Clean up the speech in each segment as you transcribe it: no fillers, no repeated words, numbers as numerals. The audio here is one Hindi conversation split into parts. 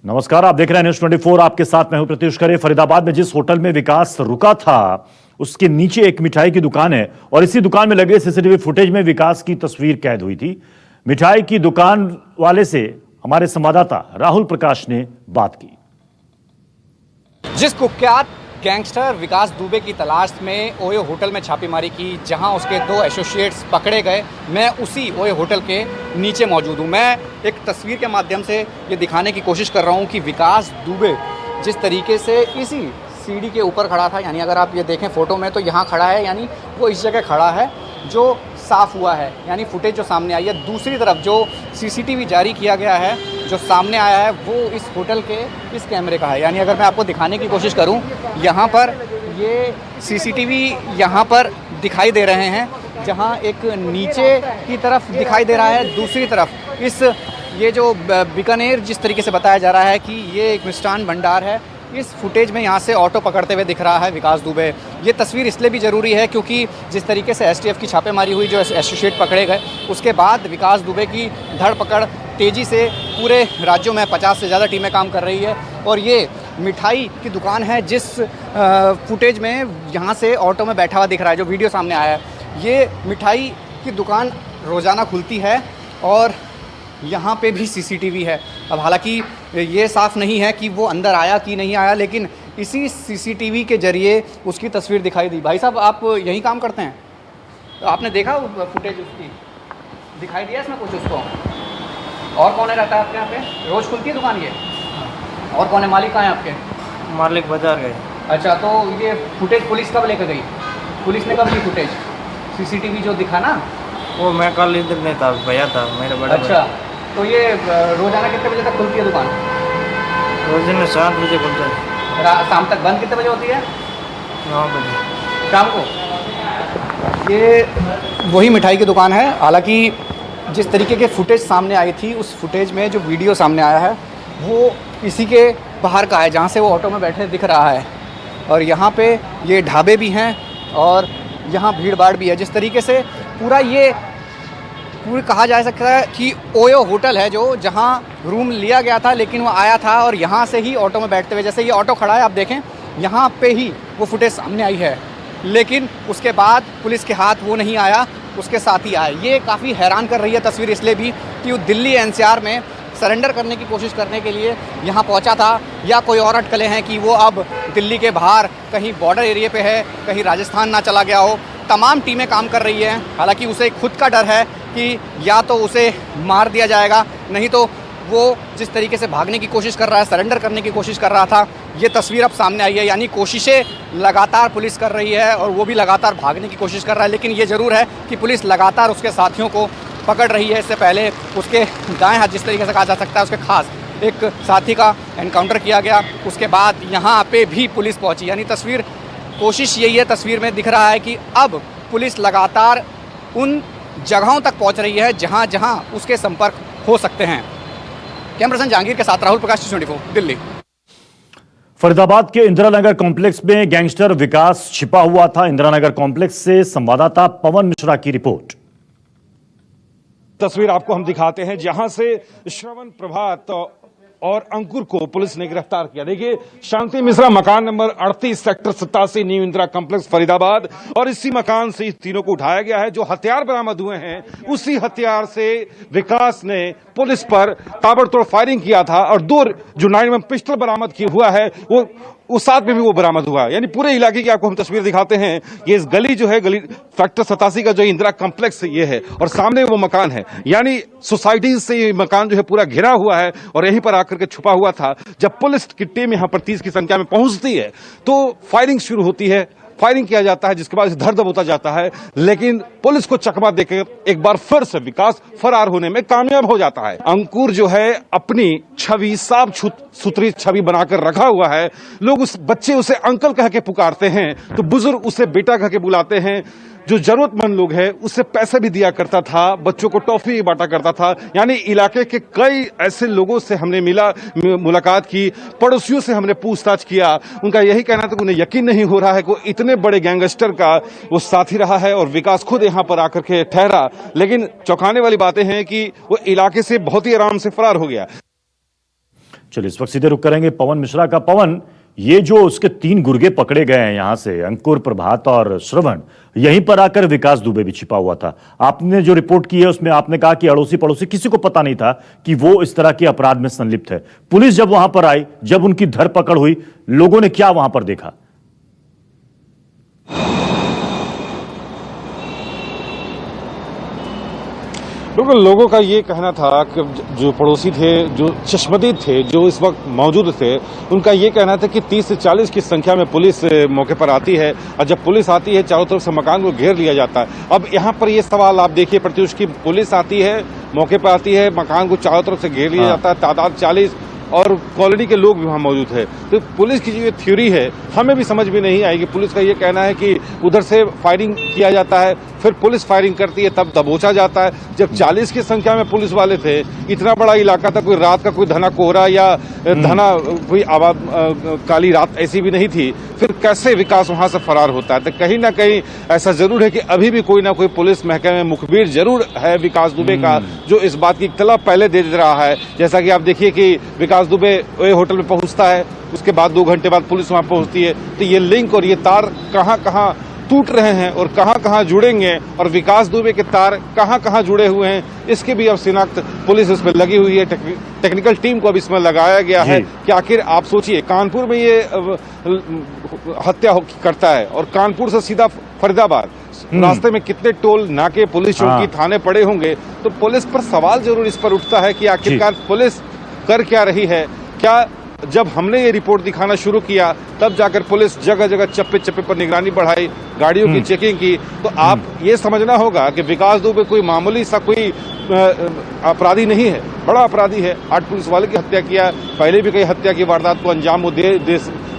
नमस्कार, आप देख रहे हैं न्यूज 24। आपके साथ मैं हूं प्रत्युष खरे। फरीदाबाद में जिस होटल में विकास रुका था उसके नीचे एक मिठाई की दुकान है और इसी दुकान में लगे सीसीटीवी फुटेज में विकास की तस्वीर कैद हुई थी। मिठाई की दुकान वाले से हमारे संवाददाता राहुल प्रकाश ने बात की। जिस कुख्यात गैंगस्टर विकास दुबे की तलाश में ओयो होटल में छापेमारी की, जहां उसके 2 एसोसिएट्स पकड़े गए, मैं उसी ओयो होटल के नीचे मौजूद हूं। मैं एक तस्वीर के माध्यम से ये दिखाने की कोशिश कर रहा हूं कि विकास दुबे जिस तरीके से इसी सीढ़ी के ऊपर खड़ा था, यानी अगर आप ये देखें फ़ोटो में तो यहाँ खड़ा है, यानी वो इस जगह खड़ा है जो साफ़ हुआ है, यानी फुटेज जो सामने आई है। दूसरी तरफ जो सीसीटीवी जारी किया गया है, जो सामने आया है, वो इस होटल के इस कैमरे का है। यानी अगर मैं आपको दिखाने की कोशिश करूं, यहाँ पर ये सीसीटीवी यहाँ पर दिखाई दे रहे हैं, जहाँ एक नीचे की तरफ दिखाई दे रहा है, दूसरी तरफ इस ये जो बीकानेर जिस तरीके से बताया जा रहा है कि ये एक मिष्ठान भंडार है, इस फुटेज में यहाँ से ऑटो पकड़ते हुए दिख रहा है विकास दुबे। ये तस्वीर इसलिए भी ज़रूरी है क्योंकि जिस तरीके से एसटीएफ की छापेमारी हुई, जो एसोसिएट पकड़े गए, उसके बाद विकास दुबे की धरपकड़ तेज़ी से पूरे राज्यों में 50 से ज़्यादा टीमें काम कर रही है। और ये मिठाई की दुकान है जिस फुटेज में यहाँ से ऑटो में बैठा हुआ दिख रहा है, जो वीडियो सामने आया है। ये मिठाई की दुकान रोज़ाना खुलती है और यहाँ पे भी सीसीटीवी है। अब हालांकि ये साफ़ नहीं है कि वो अंदर आया कि नहीं आया, लेकिन इसी सीसीटीवी के ज़रिए उसकी तस्वीर दिखाई दी। भाई साहब, आप यहीं काम करते हैं, तो आपने देखा फुटेज उसकी? दिखाई दिया इसमें कुछ उसको? और कौन रहता है आपके यहाँ पे? रोज़ खुलती है दुकान ये? और कौन है मालिक? कहाँ है आपके मालिक? बाजार गए। अच्छा, तो ये फुटेज पुलिस कब लेकर गई? पुलिस ने कब ली फुटेज? सीसीटीवी जो दिखा ना, वो मैं कल इधर नहीं था, भैया था मेरे बड़े। अच्छा, तो ये रोज़ाना कितने बजे तक खुलती है दुकान? रोज दिन 7 बजे खुलता है। शाम तक बंद कितने बजे होती है? 9 बजे शाम को। ये वही मिठाई की दुकान है। हालांकि जिस तरीके के फुटेज सामने आई थी, उस फुटेज में जो वीडियो सामने आया है वो इसी के बाहर का है, जहाँ से वो ऑटो में बैठे दिख रहा है। और यहाँ पे ये ढाबे भी हैं और यहाँ भीड़ भाड़ भी है। जिस तरीके से पूरी कहा जा सकता है कि ओयो होटल है, जो जहाँ रूम लिया गया था, लेकिन वो आया था और यहाँ से ही ऑटो में बैठते हुए, जैसे ये ऑटो खड़ा है आप देखें, यहाँ पे ही वो फुटेज सामने आई है, लेकिन उसके बाद पुलिस के हाथ वो नहीं आया, उसके साथ ही आया। ये काफ़ी हैरान कर रही है तस्वीर इसलिए भी कि वो दिल्ली एनसीआर में सरेंडर करने की कोशिश करने के लिए यहाँ पहुँचा था, या कोई और अटकलें हैं कि वो अब दिल्ली के बाहर कहीं बॉर्डर एरिया पे है, कहीं राजस्थान ना चला गया हो। तमाम टीमें काम कर रही हैं। हालांकि उसे खुद का डर है कि या तो उसे मार दिया जाएगा, नहीं तो वो जिस तरीके से भागने की कोशिश कर रहा है, सरेंडर करने की कोशिश कर रहा था, ये तस्वीर अब सामने आई है। यानी कोशिशें लगातार पुलिस कर रही है और वो भी लगातार भागने की कोशिश कर रहा है। लेकिन ये ज़रूर है कि पुलिस लगातार उसके साथियों को पकड़ रही है। इससे पहले उसके दाएं हाथ, जिस तरीके से कहा जा सकता है, उसके खास एक साथी का एनकाउंटर किया गया, उसके बाद यहाँ पे भी पुलिस पहुँची। यानी तस्वीर, कोशिश यही है, तस्वीर में दिख रहा है कि अब पुलिस लगातार उन जगहों तक पहुंच रही है जहां जहां उसके संपर्क हो सकते हैं। कैमरा पर्सन जहांगीर के साथ राहुल प्रकाश, 24, दिल्ली। फरीदाबाद के इंदिरा नगर कॉम्प्लेक्स में गैंगस्टर विकास छिपा हुआ था। इंदिरा नगर कॉम्प्लेक्स से संवाददाता पवन मिश्रा की रिपोर्ट। तस्वीर आपको हम दिखाते हैं जहां से श्रवण प्रभात और अंकुर को पुलिस ने गिरफ्तार किया। देखिए, शांति मिश्रा, मकान number 38, sector 87, new Indira complex, Faridabad. और इसी मकान से इस तीनों को उठाया गया है। जो हथियार बरामद हुए हैं, उसी हथियार से विकास ने पुलिस पर ताबड़तोड़ फायरिंग किया था और 2 जो 9mm पिस्टल बरामद किया हुआ है, वो उस साथ में भी वो बरामद हुआ। यानी पूरे इलाके की आपको हम तस्वीर दिखाते हैं। ये इस गली जो है, गली सेक्टर 87 का जो इंदिरा कॉम्प्लेक्स ये है और सामने वो मकान है। यानी सोसाइटी से ये मकान जो है पूरा घिरा हुआ है और यहीं पर आकर के छुपा हुआ था। जब पुलिस की टीम यहाँ पर 30 की संख्या में पहुंचती है तो फायरिंग शुरू होती है, फायरिंग किया जाता है, जिसके बाद धर-दब होता जाता है। लेकिन पुलिस को चकमा देकर एक बार फिर से विकास फरार होने में कामयाब हो जाता है। अंकुर जो है अपनी छवि, साफ सुथरी छवि बनाकर रखा हुआ है। लोग उस बच्चे उसे अंकल कह के पुकारते हैं, तो बुजुर्ग उसे बेटा कह के बुलाते हैं। जो जरूरतमंद लोग हैं उससे पैसे भी दिया करता था, बच्चों को टॉफी भी बांटा करता था। यानी इलाके के कई ऐसे लोगों से हमने मुलाकात की, पड़ोसियों से हमने पूछताछ किया। उनका यही कहना था कि उन्हें यकीन नहीं हो रहा है कि इतने बड़े गैंगस्टर का वो साथी रहा है और विकास खुद यहाँ पर आकर के ठहरा। लेकिन चौंकाने वाली बातें हैं कि वो इलाके से बहुत ही आराम से फरार हो गया। चलिए इस वक्त सीधे रुक करेंगे पवन मिश्रा का। पवन, ये जो उसके 3 गुर्गे पकड़े गए हैं यहां से, अंकुर, प्रभात और श्रवण, यहीं पर आकर विकास दुबे भी छिपा हुआ था। आपने जो रिपोर्ट की है उसमें आपने कहा कि अड़ोसी पड़ोसी किसी को पता नहीं था कि वो इस तरह के अपराध में संलिप्त है। पुलिस जब वहां पर आई, जब उनकी धरपकड़ हुई, लोगों ने क्या वहां पर देखा? बिल्कुल, लोगों का ये कहना था कि जो पड़ोसी थे, जो चश्मदीद थे, जो इस वक्त मौजूद थे, उनका ये कहना था कि 30 से 40 की संख्या में पुलिस मौके पर आती है और जब पुलिस आती है चारों तरफ से मकान को घेर लिया जाता है। अब यहाँ पर ये सवाल आप देखिए प्रत्युष, की पुलिस आती है, मौके पर आती है, मकान को चारों तरफ से घेर लिया जाता है, तादाद 40 और कॉलोनी के लोग भी वहां मौजूद है। तो पुलिस की जो ये थ्योरी है हमें भी समझ में नहीं आएगी। पुलिस का ये कहना है कि उधर से फायरिंग किया जाता है, फिर पुलिस फायरिंग करती है, तब दबोचा जाता है। जब 40 की संख्या में पुलिस वाले थे, इतना बड़ा इलाका था, कोई रात का कोई घना कोहरा या घना कोई आबाद काली रात ऐसी भी नहीं थी, फिर कैसे विकास वहां से फरार होता है? तो कहीं ना कहीं ऐसा जरूर है कि अभी भी कोई ना कोई पुलिस महकमे में मुखबिर जरूर है विकास दुबे का, जो इस बात की इत्तला पहले दे रहा है। जैसा कि आप देखिए कि विकास दुबे होटल में पहुंचता है, उसके बाद 2 घंटे बाद पुलिस वहां पहुंचती है। तो ये लिंक और ये तार कहां कहां टूट रहे हैं और कहां कहां जुड़ेंगे और विकास दुबे के तार कहां कहां जुड़े हुए हैं, इसकी भी अब शिनाख्त पुलिस इसमें लगी हुई है। टेक्निकल टीम को अब इसमें लगाया गया है कि आखिर आप सोचिए, कानपुर में ये हत्या करता है और कानपुर से सीधा फरीदाबाद, रास्ते में कितने टोल नाके, पुलिस चौकी, थाने पड़े होंगे। तो पुलिस पर सवाल जरूर इस पर उठता है कि आखिरकार पुलिस कर क्या रही है। क्या जब हमने ये रिपोर्ट दिखाना शुरू किया तब जाकर पुलिस जगह जगह चप्पे चप्पे पर निगरानी बढ़ाई, गाड़ियों की चेकिंग की, तो आप ये समझना होगा कि विकास दुबे कोई मामूली सा कोई अपराधी नहीं है, बड़ा अपराधी है। 8 पुलिस वाले की हत्या किया, पहले भी कई हत्या की वारदात को अंजाम वो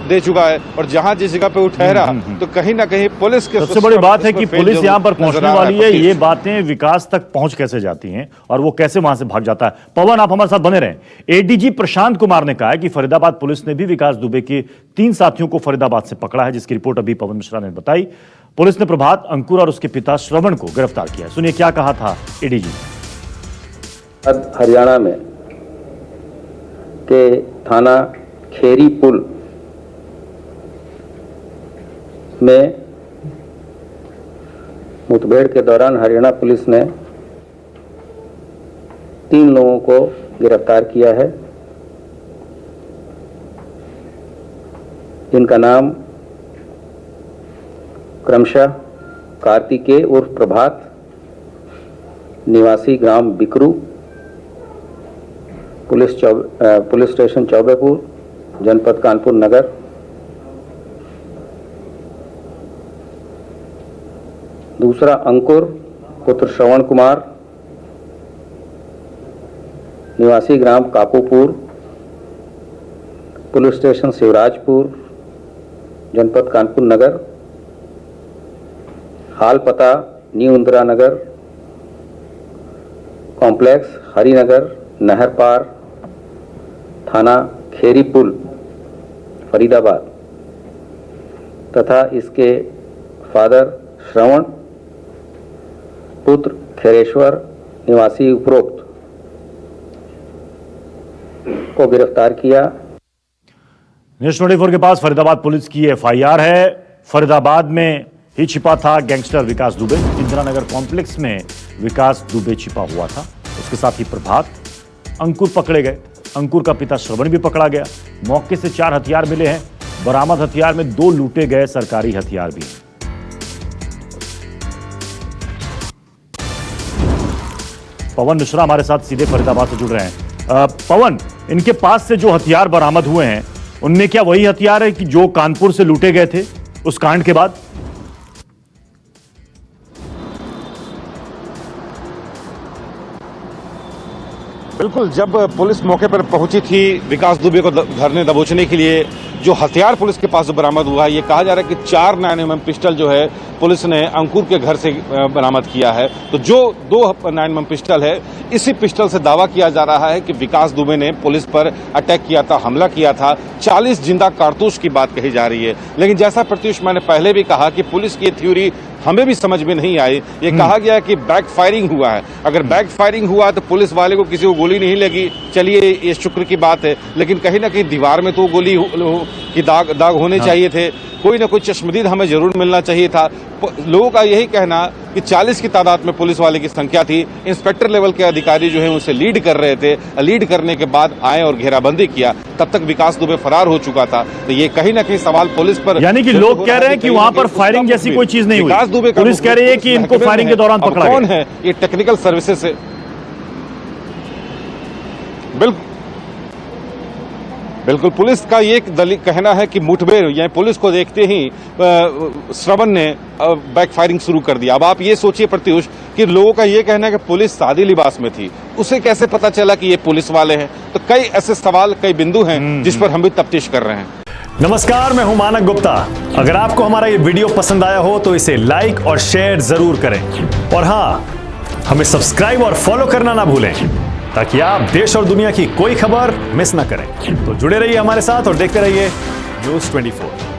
दे चुका है और जहां जिस जगह पे वो ठहरा, तो कहीं ना कहीं पुलिस के सबसे बड़ी बात है कि पुलिस यहां पर पहुंचने वाली है, ये बातें विकास तक पहुंच कैसे जाती हैं और वो कैसे वहां से भाग जाता है। पवन, आप हमारे साथ बने रहें। एडीजी प्रशांत कुमार ने कहा है कि फरीदाबाद पुलिस ने भी विकास दुबे के 3 साथियों को फरीदाबाद से पकड़ा है, जिसकी रिपोर्ट अभी पवन मिश्रा ने बताई। पुलिस ने प्रभात, अंकुर और उसके पिता श्रवण को गिरफ्तार किया है। सुनिए क्या कहा था एडीजी। हरियाणा में के थाना खेरी पुल में मुठभेड़ के दौरान हरियाणा पुलिस ने 3 लोगों को गिरफ्तार किया है। इनका नाम क्रमशः कार्तिकेय उर्फ प्रभात, निवासी ग्राम बिकरू, पुलिस स्टेशन चौबेपुर, जनपद कानपुर नगर। दूसरा अंकुर पुत्र श्रवण कुमार, निवासी ग्राम कापूपुर, पुलिस स्टेशन शिवराजपुर, जनपद कानपुर नगर। हाल पता न्यू इंदिरा नगर कॉम्प्लेक्स, हरिनगर, नहर पार, थाना खेरी पुल, फरीदाबाद। तथा इसके फादर श्रवण पुत्र खैरेश्वर, निवासी उपरोक्त को गिरफ्तार किया। नेशनल 24 के पास फरीदाबाद पुलिस की एफआईआर है। फरीदाबाद में ही छिपा था गैंगस्टर विकास दुबे। इंदिरा नगर कॉम्प्लेक्स में विकास दुबे छिपा हुआ था, उसके साथ ही प्रभात, अंकुर पकड़े गए। अंकुर का पिता श्रवण भी पकड़ा गया। मौके से 4 हथियार मिले हैं। बरामद हथियार में 2 लूटे गए सरकारी हथियार भी हैं। पवन मिश्रा हमारे साथ सीधे फरीदाबाद से जुड़ रहे हैं। पवन, इनके पास से जो हथियार बरामद हुए हैं उनमें क्या वही हथियार है कि जो कानपुर से लूटे गए थे उस कांड के बाद? बिल्कुल, जब पुलिस मौके पर पहुंची थी विकास दुबे को धरने दबोचने के लिए, जो हथियार पुलिस के पास बरामद हुआ है, ये कहा जा रहा है कि 4 9mm पिस्टल जो है पुलिस ने अंकुर के घर से बरामद किया है। तो जो 2 9mm पिस्टल है, इसी पिस्टल से दावा किया जा रहा है कि विकास दुबे ने पुलिस पर अटैक किया था, हमला किया था। 40 जिंदा कारतूस की बात कही जा रही है। लेकिन जैसा प्रत्युष मैंने पहले भी कहा कि पुलिस की थ्योरी हमें भी समझ में नहीं आई। ये कहा गया कि बैक फायरिंग हुआ है। अगर बैक फायरिंग हुआ तो पुलिस वाले को किसी को गोली नहीं लगी, चलिए ये शुक्र की बात है, लेकिन कहीं ना कहीं दीवार में तो गोली की दाग होने चाहिए थे। कोई ना कोई चश्मदीद हमें जरूर मिलना चाहिए था। लोगों का यही कहना कि 40 की तादाद में पुलिस वाले की संख्या थी। इंस्पेक्टर लेवल के अधिकारी जो है उसे लीड कर रहे थे। लीड करने के बाद आए और घेराबंदी किया, तब तक विकास दुबे फरार हो चुका था। तो ये कहीं ना कहीं सवाल पुलिस पर, यानी कि लोग कह रहे हैं कि वहां पर फायरिंग जैसी कोई चीज नहीं हुई। विकास दुबे पुलिस कह रही है कि इनको फायरिंग के दौरान पकड़ा गया। कौन है ये टेक्निकल सर्विसेज से? बिल्कुल पुलिस का ये कहना है कि मुठभेड़ या पुलिस को देखते ही श्रवण ने बैक फायरिंग शुरू कर दिया। अब आप ये सोचिए प्रत्युष कि लोगों का ये कहना है कि पुलिस सादी लिबास में थी, उसे कैसे पता चला कि ये पुलिस वाले हैं? तो कई ऐसे सवाल, कई बिंदु हैं जिस पर हम भी तफ्तीश कर रहे हैं। नमस्कार, मैं हूं मानक गुप्ता। अगर आपको हमारा ये वीडियो पसंद आया हो तो इसे लाइक और शेयर जरूर करें, और हाँ, हमें सब्सक्राइब और फॉलो करना ना भूलें ताकि आप देश और दुनिया की कोई खबर मिस ना करें। तो जुड़े रहिए हमारे साथ और देखते रहिए News 24।